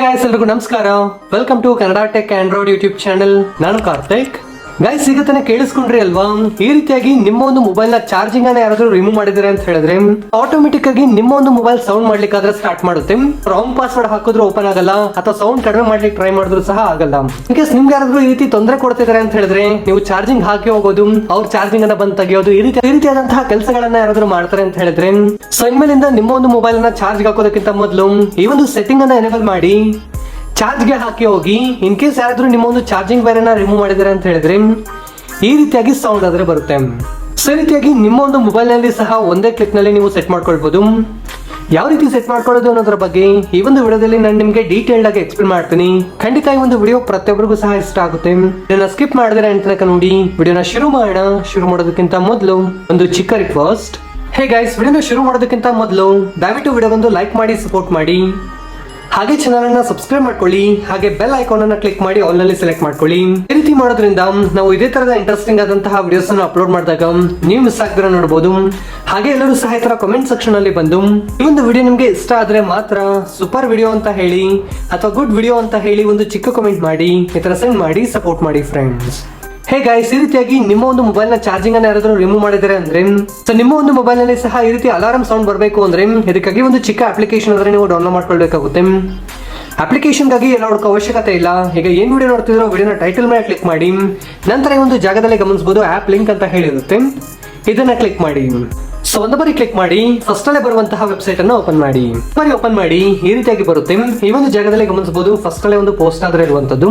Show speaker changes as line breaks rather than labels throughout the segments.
Guys, ಎಲ್ರಿಗೂ ನಮಸ್ಕಾರ. Welcome to Kannada tech Android YouTube channel. ನಾನು ಕಾರ್ತಿಕ್. ಗೈಸ್, ಈಗ ತಾನೇ ಕೇಳಿಸ್ಕೊಂಡ್ರಿ ಅಲ್ವಾ, ಈ ರೀತಿಯಾಗಿ ನಿಮ್ಮ ಒಂದು ಮೊಬೈಲ್ ನ ಚಾರ್ಜಿಂಗ್ ಅನ್ನ ಯಾರಾದ್ರೂ ರಿಮೂವ್ ಮಾಡಿದ್ರೆ ಅಂತ ಹೇಳಿದ್ರೆ ಆಟೋಮೆಟಿಕ್ ಆಗಿ ನಿಮ್ಮ ಒಂದು ಮೊಬೈಲ್ ಸೌಂಡ್ ಮಾಡ್ಲಿಕ್ಕಾದ್ರೆ ಸ್ಟಾರ್ಟ್ ಮಾಡುತ್ತೆ. ರಾಂಗ್ ಪಾಸ್ವರ್ಡ್ ಹಾಕಿದ್ರು ಓಪನ್ ಆಗಲ್ಲ, ಅಥವಾ ಸೌಂಡ್ ಕಡಿಮೆ ಮಾಡ್ಲಿಕ್ಕೆ ಟ್ರೈ ಮಾಡಿದ್ರು ಸಹ ಆಗಲ್ಲ. ಇನ್ ಕೇಸ್ ನಿಮ್ಗೆ ಯಾರಾದ್ರೂ ಈ ರೀತಿ ತೊಂದರೆ ಕೊಡ್ತಿದ್ದಾರೆ ಅಂತ ಹೇಳಿದ್ರೆ ನೀವು ಚಾರ್ಜಿಂಗ್ ಹಾಕಿ ಹೋಗೋದು, ಅವ್ರ ಚಾರ್ಜಿಂಗ್ ಅನ್ನ ಬಂದ್ ತೆಗೆಯೋದು, ಈ ರೀತಿಯಾದಂತಹ ಕೆಲಸಗಳನ್ನ ಯಾರಾದ್ರೂ ಮಾಡ್ತಾರೆ ಅಂತ ಹೇಳಿದ್ರೆ ಸೊ ಇನ್ಮೇಲಿಂದ ನಿಮ್ಮ ಒಂದು ಮೊಬೈಲ್ ನ ಚಾರ್ಜ್ ಹಾಕೋದಕ್ಕಿಂತ ಮೊದಲು ಈ ಒಂದು ಸೆಟ್ಟಿಂಗ್ ಅನ್ನ ಎನೇಬಲ್ ಮಾಡಿ ಚಾರ್ಜ್ಗೆ ಹಾಕಿ ಹೋಗಿ. ಇನ್ ಕೇಸ್ ಯಾರಾದ್ರೂ ನಿಮ್ಮ ಒಂದು ಚಾರ್ಜಿಂಗ್ ವೈರನ್ನ ರಿಮೂವ್ ಮಾಡಿದ್ದಾರೆ ಅಂತ ಹೇಳಿದ್ರೆ ಈ ರೀತಿಯಾಗಿ ಸೌಂಡ್ ಆದ್ರೆ ಬರುತ್ತೆ. ಸೊ ಈ ರೀತಿಯಾಗಿ ನಿಮ್ಮ ಒಂದು ಮೊಬೈಲ್ ನಲ್ಲಿ ಸಹ ಒಂದೇ ಕ್ಲಿಕ್ ನಲ್ಲಿ ನೀವು ಸೆಟ್ ಮಾಡ್ಕೊಳ್ಬಹುದು. ಯಾವ ರೀತಿ ಸೆಟ್ ಮಾಡ್ಕೊಳ್ಳೋದು ಅನ್ನೋದ್ರ ಬಗ್ಗೆ ಈ ಒಂದು ವಿಡಿಯೋದಲ್ಲಿ ನಾನು ನಿಮಗೆ ಡೀಟೇಲ್ಡ್ ಆಗಿ ಎಕ್ಸ್ಪ್ಲೇನ್ ಮಾಡ್ತೀನಿ. ಖಂಡಿತ ಈ ಒಂದು ವಿಡಿಯೋ ಪ್ರತಿಯೊಬ್ಬರಿಗೂ ಸಹ ಇಷ್ಟ ಆಗುತ್ತೆ. ಇದನ್ನ ಸ್ಕಿಪ್ ಮಾಡಿದ್ರೆ ಅಂತ ನೋಡಿ ವಿಡಿಯೋನ ಶುರು ಮಾಡೋಣ. ಶುರು ಮಾಡೋದಕ್ಕಿಂತ ಮೊದಲು ಒಂದು ಚಿಕ್ಕ ರಿಕ್ವೆಸ್ಟ್. ಹೇ ಗೈಸ್, ವಿಡಿಯೋನ ಶುರು ಮಾಡೋದಕ್ಕಿಂತ ಮೊದಲು ದಯವಿಟ್ಟು ವಿಡಿಯೋ ಒಂದು ಲೈಕ್ ಮಾಡಿ ಸಪೋರ್ಟ್ ಮಾಡಿ. ಹಾಗೆ ಚಾನಲ್ ಅನ್ನ ಸಬ್ಸ್ಕ್ರೈಬ್ ಮಾಡ್ಕೊಳ್ಳಿ. ಹಾಗೆ ಬೆಲ್ ಐಕಾನ್ ಅನ್ನ ಕ್ಲಿಕ್ ಮಾಡಿ ಆಲ್ ನಲ್ಲಿ ಸೆಲೆಕ್ಟ್ ಮಾಡ್ಕೊಳ್ಳಿ. ಈ ರೀತಿ ಮಾಡೋದ್ರಿಂದ ನಾವು ಇದೇ ತರದ ಇಂಟ್ರೆಸ್ಟಿಂಗ್ ಆದಂತಹ ವಿಡಿಯೋಸ್ ಅನ್ನು ಅಪ್ಲೋಡ್ ಮಾಡಿದಾಗ ನೀವು ಮಿಸ್ ಆಗ್ದಿರ ನೋಡಬಹುದು. ಹಾಗೆ ಎಲ್ಲರೂ ಸಹ ಈ ತರ ಕಮೆಂಟ್ ಸೆಕ್ಷನ್ ಅಲ್ಲಿ ಬಂದು ಈ ಒಂದು ವಿಡಿಯೋ ನಿಮ್ಗೆ ಇಷ್ಟ ಆದ್ರೆ ಮಾತ್ರ ಸೂಪರ್ ವಿಡಿಯೋ ಅಂತ ಹೇಳಿ ಅಥವಾ ಗುಡ್ ವಿಡಿಯೋ ಅಂತ ಹೇಳಿ ಒಂದು ಚಿಕ್ಕ ಕಮೆಂಟ್ ಮಾಡಿ ಈ ತರ ಸೆಂಡ್ ಮಾಡಿ ಸಪೋರ್ಟ್ ಮಾಡಿ ಫ್ರೆಂಡ್ಸ್. ಹೇ ಗೈಸ್, ಈ ರೀತಿಯಾಗಿ ನಿಮ್ಮ ಒಂದು ಮೊಬೈಲ್ ನ ಚಾರ್ಜಿಂಗ್ ಅನ್ನ ಯಾರಾದ್ರೂ ರಿಮೂವ್ ಮಾಡಿದ್ರೆ ಅಂದ್ರೆ ಸೊ ನಿಮ್ಮ ಒಂದು ಮೊಬೈಲ್ ನಲ್ಲಿ ಸಹ ಈ ರೀತಿ ಅಲಾರಂ ಸೌಂಡ್ ಬರಬೇಕು ಅಂದ್ರೆ ಇದಕ್ಕಾಗಿ ಒಂದು ಚಿಕ್ಕ ಅಪ್ಲಿಕೇಶನ್ ಆದ್ರೆ ನೀವು ಡೌನ್ಲೋಡ್ ಮಾಡ್ಕೊಳ್ಬೇಕಾಗುತ್ತೆ. ಅಪ್ಲಿಕೇಶನ್ ಗಾಗಿ ಎಲ್ಲ ನೋಡೋ ಅವಶ್ಯಕತೆ ಇಲ್ಲ. ಈಗ ಏನ್ ವಿಡಿಯೋ ನೋಡ್ತಿದ್ರೋ ವಿಡಿಯೋನ ಟೈಟಲ್ ಮೇಲೆ ಕ್ಲಿಕ್ ಮಾಡಿ, ನಂತರ ಈ ಒಂದು ಜಾಗದಲ್ಲಿ ಗಮನಿಸಬಹುದು ಆಪ್ ಲಿಂಕ್ ಅಂತ ಹೇಳಿರುತ್ತೆ. ಇದನ್ನ ಕ್ಲಿಕ್ ಮಾಡಿ. ಸೊ ಒಂದು ಬಾರಿ ಕ್ಲಿಕ್ ಮಾಡಿ ಫಸ್ಟ್ ಅಲ್ಲೇ ಬರುವಂತಹ ವೆಬ್ಸೈಟ್ ಅನ್ನು ಓಪನ್ ಮಾಡಿ. ಓಪನ್ ಮಾಡಿ ಈ ರೀತಿಯಾಗಿ ಬರುತ್ತೆ. ಈ ಒಂದು ಜಾಗದಲ್ಲಿ ಗಮನಿಸಬಹುದು ಫಸ್ಟ್ ಅಲ್ಲೇ ಒಂದು ಪೋಸ್ಟ್ ಆದ್ರೆ ಇರುವಂತದ್ದು.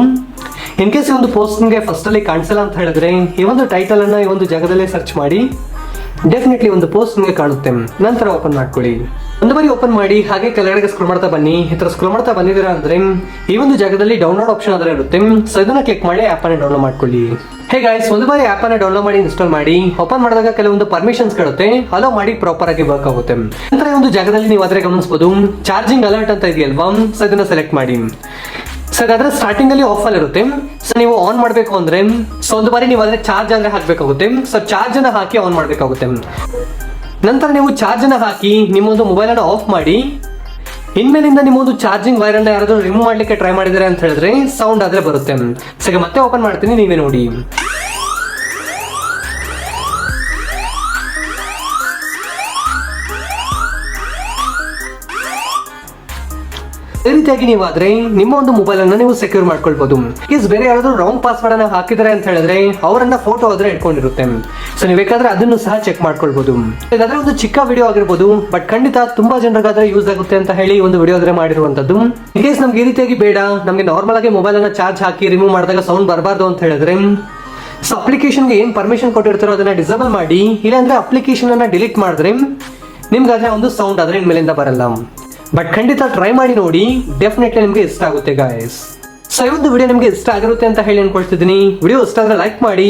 ಇನ್ ಕೇಸ್ ಈ ಒಂದು ಪೋಸ್ಟ್ ನಿಮಗೆ ಫಸ್ಟ್ ಅಲ್ಲಿ ಕಾಣಿಸಲ್ಲ ಅಂತ ಹೇಳಿದ್ರೆ ಈ ಒಂದು ಟೈಟಲ್ ಅನ್ನ ಈ ಒಂದು ಜಾಗದಲ್ಲೇ ಸರ್ಚ್ ಮಾಡಿ ಡೆಫಿನೆಟ್ಲಿ ಒಂದು ಪೋಸ್ಟ್ ನಿಮಗೆ ಕಾಣುತ್ತೆ. ನಂತರ ಓಪನ್ ಮಾಡ್ಕೊಳ್ಳಿ. ಒಂದು ಬಾರಿ ಓಪನ್ ಮಾಡಿ ಹಾಗೆ ಕೆಳಗಡೆ ಸ್ಕ್ರೋಲ್ ಮಾಡ್ತಾ ಬನ್ನಿ. ಈ ತರ ಸ್ಕ್ರೋಲ್ ಮಾಡ್ತಾ ಬಂದಿದ್ದೀರಾ ಅಂದ್ರೆ ಈ ಒಂದು ಜಾಗದಲ್ಲಿ ಡೌನ್ಲೋಡ್ ಆಪ್ಷನ್ ಆದ್ರೆ ಇರುತ್ತೆ. ಸೊ ಇದನ್ನ ಕ್ಲಿಕ್ ಮಾಡಿ ಆಪ್ ಅನ್ನ ಡೌನ್ಲೋಡ್ ಮಾಡ್ಕೊಳ್ಳಿ. ಹೇ ಗೈಸ್, ಒಂದು ಬಾರಿ ಆಪ್ ಅನ್ನ ಡೌನ್ಲೋಡ್ ಮಾಡಿ ಇನ್ಸ್ಟಾಲ್ ಮಾಡಿ. ಓಪನ್ ಮಾಡಿದಾಗ ಕೆಲವೊಂದು ಪರ್ಮಿಷನ್ಸ್ കളുತ್ತೆ, ಅಲೋ ಮಾಡಿ ಪ್ರಾಪರ್ ಆಗಿ ವರ್ಕ್ ಆಗುತ್ತೆ. ನಂತರ ಒಂದು ಜಾಗದಲ್ಲಿ ನೀವು ಆದ್ರೆ ಗಮನಿಸಬಹುದು ಚಾರ್ಜಿಂಗ್ ಅಲರ್ಟ್ ಅಂತ ಇದೆಯಲ್ವಾ, ಸೊ ಇದನ್ನ ಸೆಲೆಕ್ಟ್ ಮಾಡಿ. ಸೊ ಅದ್ರ ಸ್ಟಾರ್ಟಿಂಗ್ ಅಲ್ಲಿ ಆಫ್ ಅಲ್ಲಿ ಇರುತ್ತೆ. ಸೊ ನೀವು ಆನ್ ಮಾಡ್ಬೇಕು ಅಂದ್ರೆ ಸೊ ಒಂದು ಬಾರಿ ನೀವು ಅದ್ರ ಚಾರ್ಜ್ ಅಂದ್ರೆ ಹಾಕ್ಬೇಕಾಗುತ್ತೆ. ಸೊ ಚಾರ್ಜ್ ಅನ್ನ ಹಾಕಿ ಆನ್ ಮಾಡ್ಬೇಕಾಗುತ್ತೆ. ನಂತರ ನೀವು ಚಾರ್ಜ್ ಅನ್ನ ಹಾಕಿ ನಿಮ್ಮೊಂದು ಮೊಬೈಲ್ ಅನ್ನ ಆಫ್ ಮಾಡಿ. ಇನ್ಮೇಲಿಂದ ನಿಮ್ಮೊಂದು ಚಾರ್ಜಿಂಗ್ ವೈರ್ ಅನ್ನ ಯಾರಾದ್ರೂ ರಿಮೂವ್ ಮಾಡ್ಲಿಕ್ಕೆ ಟ್ರೈ ಮಾಡಿದ್ರೆ ಅಂತ ಹೇಳಿದ್ರೆ ಸೌಂಡ್ ಆದ್ರೆ ಬರುತ್ತೆ. ಸೊ ಈಗ ಮತ್ತೆ ಓಪನ್ ಮಾಡ್ತೀನಿ, ನೀವೇ ನೋಡಿ. ಈ ರೀತಿಯಾಗಿ ನೀವು ಆದ್ರೆ ನಿಮ್ಮ ಒಂದು ಮೊಬೈಲ್ ಅನ್ನ ನೀವು ಸೆಕ್ಯೂರ್ ಮಾಡ್ಕೊಳ್ಬಹುದು. ಬೇರೆ ಯಾರಾದ್ರೂ ರಾಂಗ್ ಪಾಸ್ವರ್ಡ್ ಅನ್ನ ಹಾಕಿದ್ರೆ ಅಂತ ಹೇಳಿದ್ರೆ ಅವರನ್ನ ಫೋಟೋ ಆದ್ರೆ ಇಟ್ಕೊಂಡಿರುತ್ತೆ. ಸೊ ನೀವು ಬೇಕಾದ್ರೆ ಅದನ್ನು ಸಹ ಚೆಕ್ ಮಾಡ್ಕೊಳ್ಬಹುದು. ಇದಾದ್ರೆ ಒಂದು ಚಿಕ್ಕ ವಿಡಿಯೋ ಆಗಿರ್ಬೋದು, ಬಟ್ ಖಂಡಿತ ತುಂಬಾ ಜನರಿಗಾದ್ರೆ ಯೂಸ್ ಆಗುತ್ತೆ ಅಂತ ಹೇಳಿ ಒಂದು ವಿಡಿಯೋ ಆದ್ರೆ ಮಾಡಿರುವಂತದ್ದು. ಇನ್ ಕೇಸ್ ನಮ್ಗೆ ಈ ರೀತಿಯಾಗಿ ಬೇಡ, ನಮ್ಗೆ ನಾರ್ಮಲ್ ಆಗಿ ಮೊಬೈಲ್ ಅನ್ನ ಚಾರ್ಜ್ ಹಾಕಿ ರಿಮೂವ್ ಮಾಡಿದಾಗ ಸೌಂಡ್ ಬರಬಾರ್ದು ಅಂತ ಹೇಳಿದ್ರೆ ಸೊ ಅಪ್ಲಿಕೇಶನ್ಗೆ ಏನ್ ಪರ್ಮಿಷನ್ ಕೊಟ್ಟಿರ್ತಾರೋ ಅದನ್ನ ಡಿಸೇಬಲ್ ಮಾಡಿ. ಇಲ್ಲಾಂದ್ರೆ ಅಪ್ಲಿಕೇಶನ್ ಅನ್ನ ಡಿಲೀಟ್ ಮಾಡಿದ್ರೆ ನಿಮ್ಗಾದ್ರೆ ಒಂದು ಸೌಂಡ್ ಆದ್ರೆ ಇನ್ಮೇಲಿಂದ ಬರಲ್ಲ. ಬಟ್ ಖಂಡಿತ ಟ್ರೈ ಮಾಡಿ ನೋಡಿ, ಡೆಫಿನೆಟ್ಲಿ ನಿಮ್ಗೆ ಇಷ್ಟ ಆಗುತ್ತೆ ಗಾಯ್ಸ್. ಸೊ ಈ ಒಂದು ವಿಡಿಯೋ ನಿಮ್ಗೆ ಇಷ್ಟ ಆಗಿರುತ್ತೆ ಅಂತ ಹೇಳಿ ಅನ್ಕೊಳ್ತಿದ್ದೀನಿ. ವಿಡಿಯೋ ಇಷ್ಟ ಆದ್ರೆ ಲೈಕ್ ಮಾಡಿ,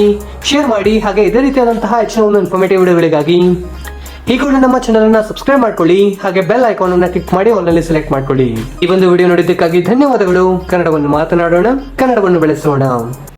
ಶೇರ್ ಮಾಡಿ. ಹಾಗೆ ಇದೇ ರೀತಿಯಾದಂತಹ ಹೆಚ್ಚಿನ ಒಂದು ಇನ್ಫಾರ್ಮೇಟಿವ್ ವಿಡಿಯೋಗಳಿಗಾಗಿ ಈ ಕೂಡ ನಮ್ಮ ಚಾನಲ್ ಅನ್ನ ಸಬ್ಸ್ಕ್ರೈಬ್ ಮಾಡ್ಕೊಳ್ಳಿ. ಹಾಗೆ ಬೆಲ್ ಐಕಾನ್ ಅನ್ನ ಕ್ಲಿಕ್ ಮಾಡಿ ಆಲ್ ನಲ್ಲಿ ಸೆಲೆಕ್ಟ್ ಮಾಡ್ಕೊಳ್ಳಿ. ಈ ಒಂದು ವಿಡಿಯೋ ನೋಡಿದ್ದಕ್ಕಾಗಿ ಧನ್ಯವಾದಗಳು. ಕನ್ನಡವನ್ನು ಮಾತನಾಡೋಣ, ಕನ್ನಡವನ್ನು ಬೆಳೆಸೋಣ.